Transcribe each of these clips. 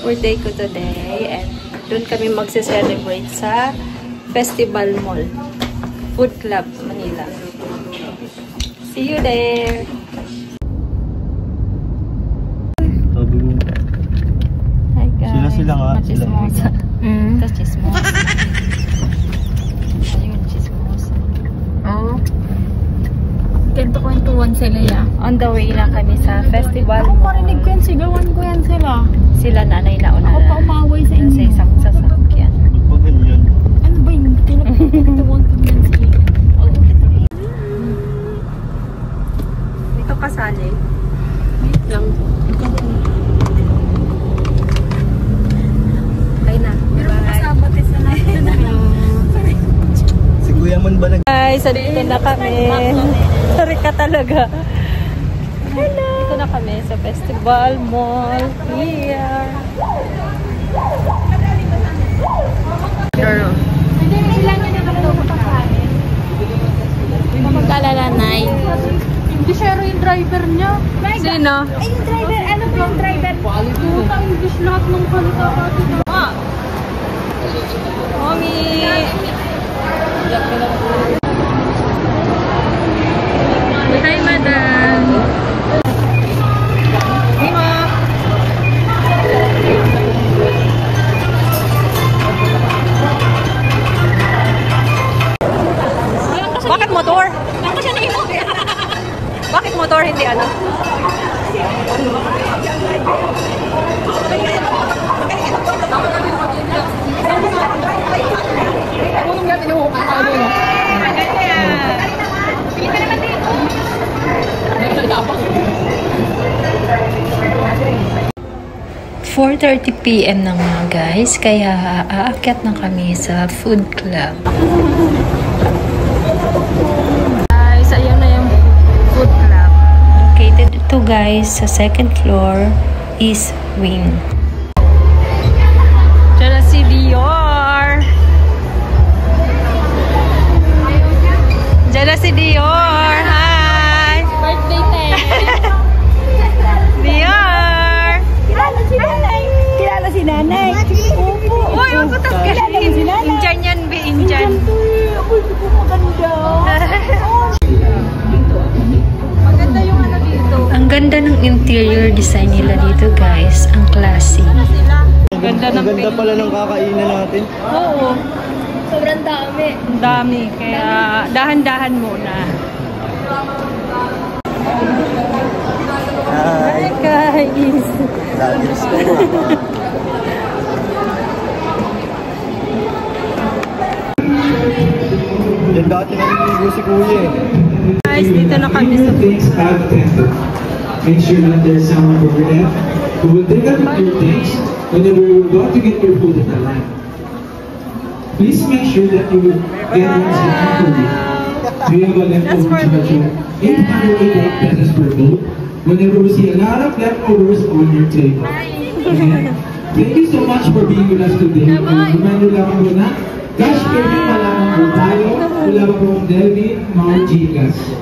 birthday ko today. And doon kami magse-celebrate sa Festival Mall. Food Club, Manila. See you there! Hi guys! Sila nga. Machismosa. Ito chismosa. Ayun, chismosa. Oh. Ganito kwentuhan sila ya. On the way lang kami sa Festival Ako Mall. marinig ko yan, sigawan ko yan sila. Sila nanay na una. Ako pa umaway sa inyo. Sa isang sasakyan. Pag yun. Ano ba yun? Kwentuhan ko yan sila. Dito kasali. Wait lang. Ay na. Pero makasabot isa na. Si Kuya Mon ba nag... Guys, dito na kami. Sorry ka talaga. Hello! Dito na kami sa Festival Mall. Here. Sila niya na ito ko pakain. Hindi mag-alala, Nay. Hindi siya yung driver niya. Sino? Ay, yung driver. Ano ba yung driver? Puta, English lahat ng kalita ka. Mommy! Hi, madam! Mima! Bakit motor? Bakit motor hindi ano? PM na nga guys, kaya aakyat na kami sa food club. Guys, ayun na yung food club. Located ito guys sa second floor, East Wing. Diyan na si Dior! Diyan na si Dior! Hi! Birthday time. Dior! Kilala si nanay. Kilala si nanay. Opo. Uy, wag ko tagkasin. Injan yan, be, Injan. Ako, hindi ko maganda. Maganda yung ano dito. Ang ganda ng interior design nila dito guys. Ang classy. Ganda ng Ang ganda pala ng kakainan natin. Oo. Sobrang dami. Ang dami. Kaya dahan-dahan muna. Hi! Hi guys! Dadis ko. Yan dati naliligo si Kuya eh. Guys, dito na kami sa things have temper. Make sure that there's someone over there who will take out your things whenever you're about to get your food at the line. Please make sure that you will get yours equally. We have a leftover charge of 888 pesos per bowl. Whenever we see a lot of leftovers on your table. Again, thank you so much for being with us today. Reminder lang po na, cash payment pa lamang po tayo. Wala pa pong Delvin, mga Gcash.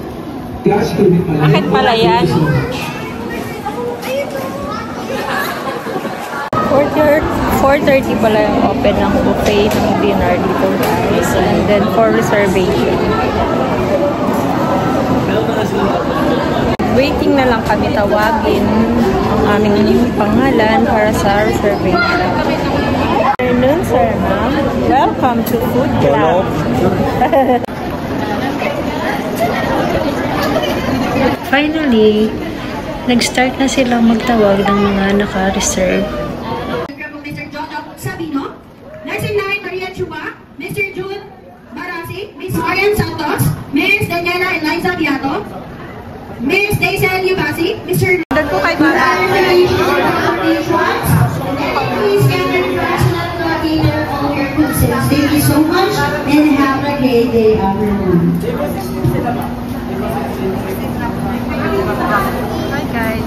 Cash payment pa lamang. Bakit pala yan? Thank you so much. 4:30 pala yung open ng buffet ng dinner dito guys. And then for reservation. Waiting na lang kami tawagin ang aming pangalan para sa reservation. Good afternoon, sir, ma'am. Welcome to Food Club. Finally, nag-start na sila magtawag ng mga naka-reserve. Mr. John Sabino, Nursing 9 Maria Chuma, Mr. June Barasi, Miss Marian Santos, Miss Daniela Eliza Viato, Miss Daisel Yubasi, Mr. Doon po kay Mara. Thank you so much and have a great day, everyone. Hi guys.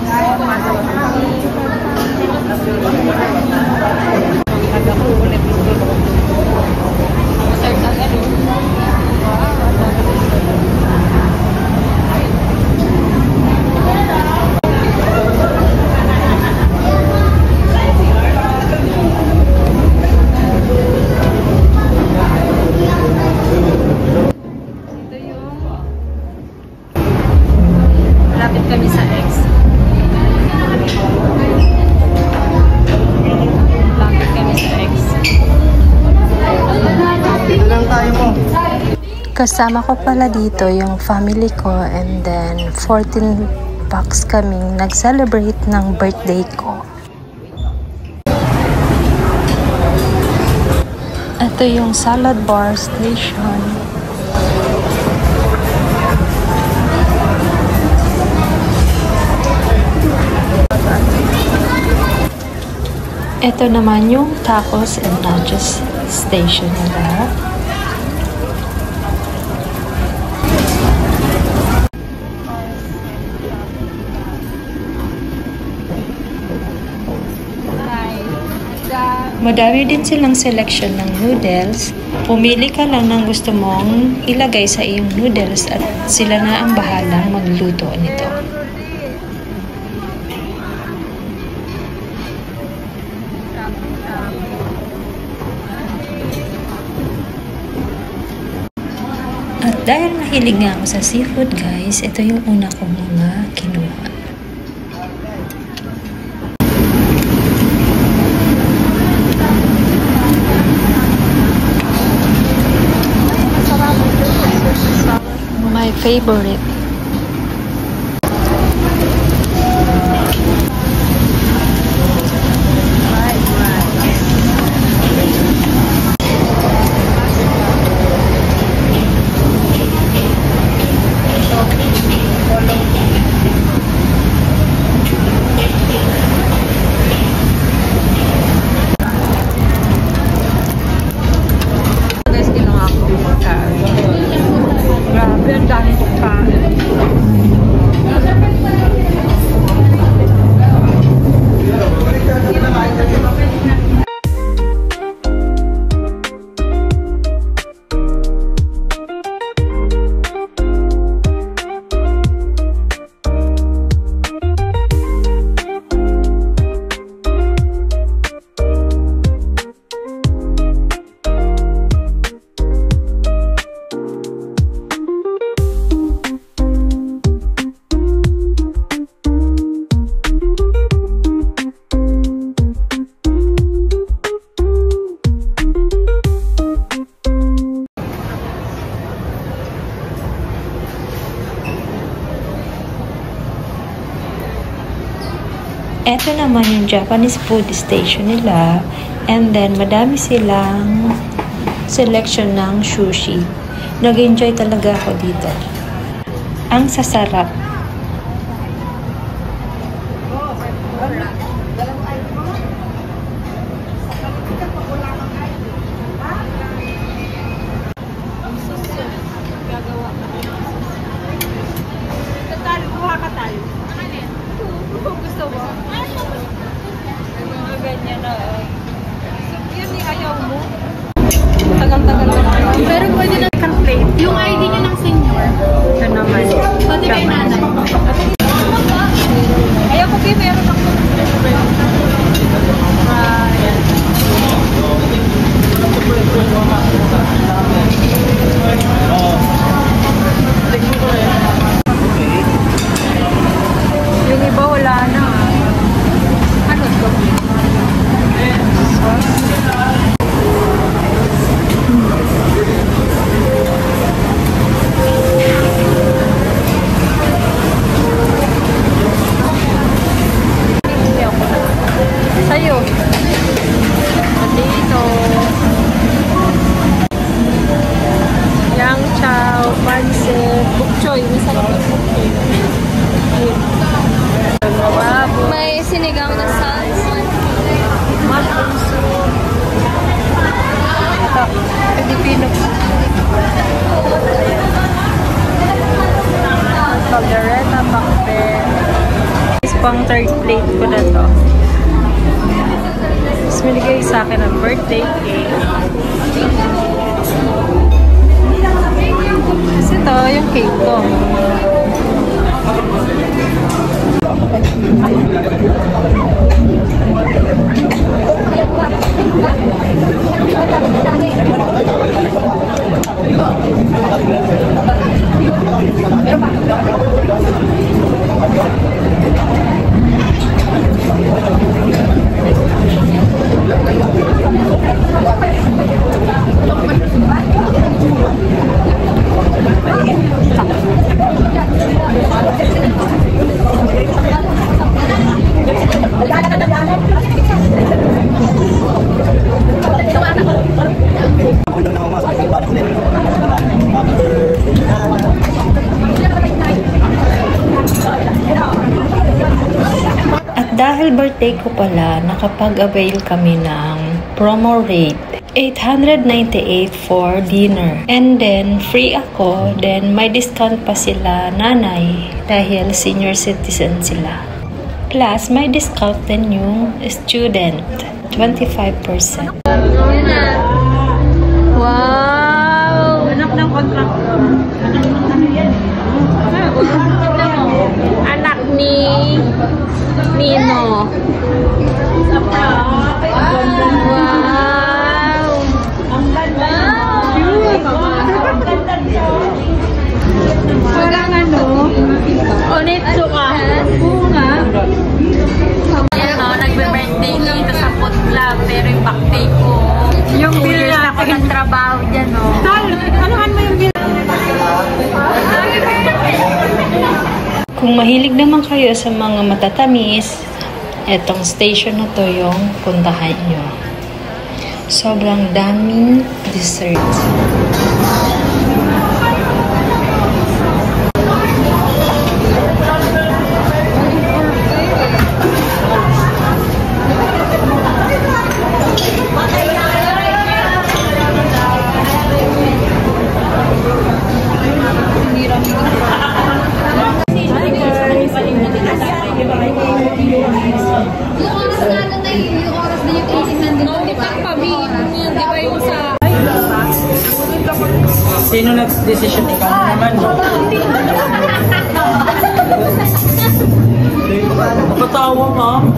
Kasama ko pala dito yung family ko and then 14 packs kaming nag-celebrate ng birthday ko. Ito yung salad bar station. Ito naman yung tacos and nachos station nila. Madami din silang selection ng noodles. Pumili ka lang ng gusto mong ilagay sa iyong noodles at sila na ang bahalang magluto nito. At dahil mahilig nga ako sa seafood guys, ito yung una kong mga kinuha. My favorite. Ito naman yung Japanese food station nila. And then, madami silang selection ng sushi. Nag-enjoy talaga ako dito. Ang sasarap. Gusto mo? Mga ganyan na. Yun yung ayaw mo. Tagal-tagal na. Pero pwede na kang plate. Yung ID niya ng senior. Ito naman. Pati kay nanay. Ayaw ko kayo meron ako. Ayan. Yung iba wala na. Ano to? Sa'yo. Dito. Yang chow, pansit, bok choy. Masarap yung bok choy. May sinigang na sauce. Mushroom soup. Ito, Pilipino. Caldereta, pakpe. Is pang third plate ko na to. Tapos minigay sa akin ng birthday cake. Kasi ito, yung cake ko. Dahil birthday ko pala, nakapag-avail kami ng promo rate. 898 for dinner. And then, free ako. Then, may discount pa sila nanay dahil senior citizen sila. Plus, may discount din yung student. 25%. Wow! Anak ng contractor. Anak ni Nino. Wow! Ang ganda. Walang ano? Onitsu ka? Oo nga. Nagbe-birthday dito sa food club, pero yung backpay ko. Yung bill na ako nagtrabaho dyan, no? Anuhan mo yung bill? Kung mahilig naman kayo sa mga matatamis, etong station na to yung puntahan nyo. Sobrang daming desserts. Sino nag-decision? Ikaw naman, no? Patawa, ma'am.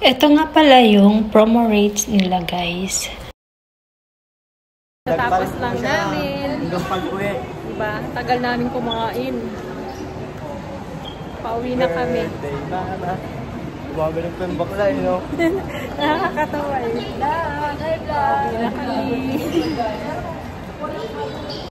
Ito nga pala yung promo rates nila, guys. Tapos lang namin. Diba? Tagal namin kumain. Pauwi na kami. Gumagaling pa yung bakla, you know? Nakakatawa eh. Hi vlog! Hi vlog!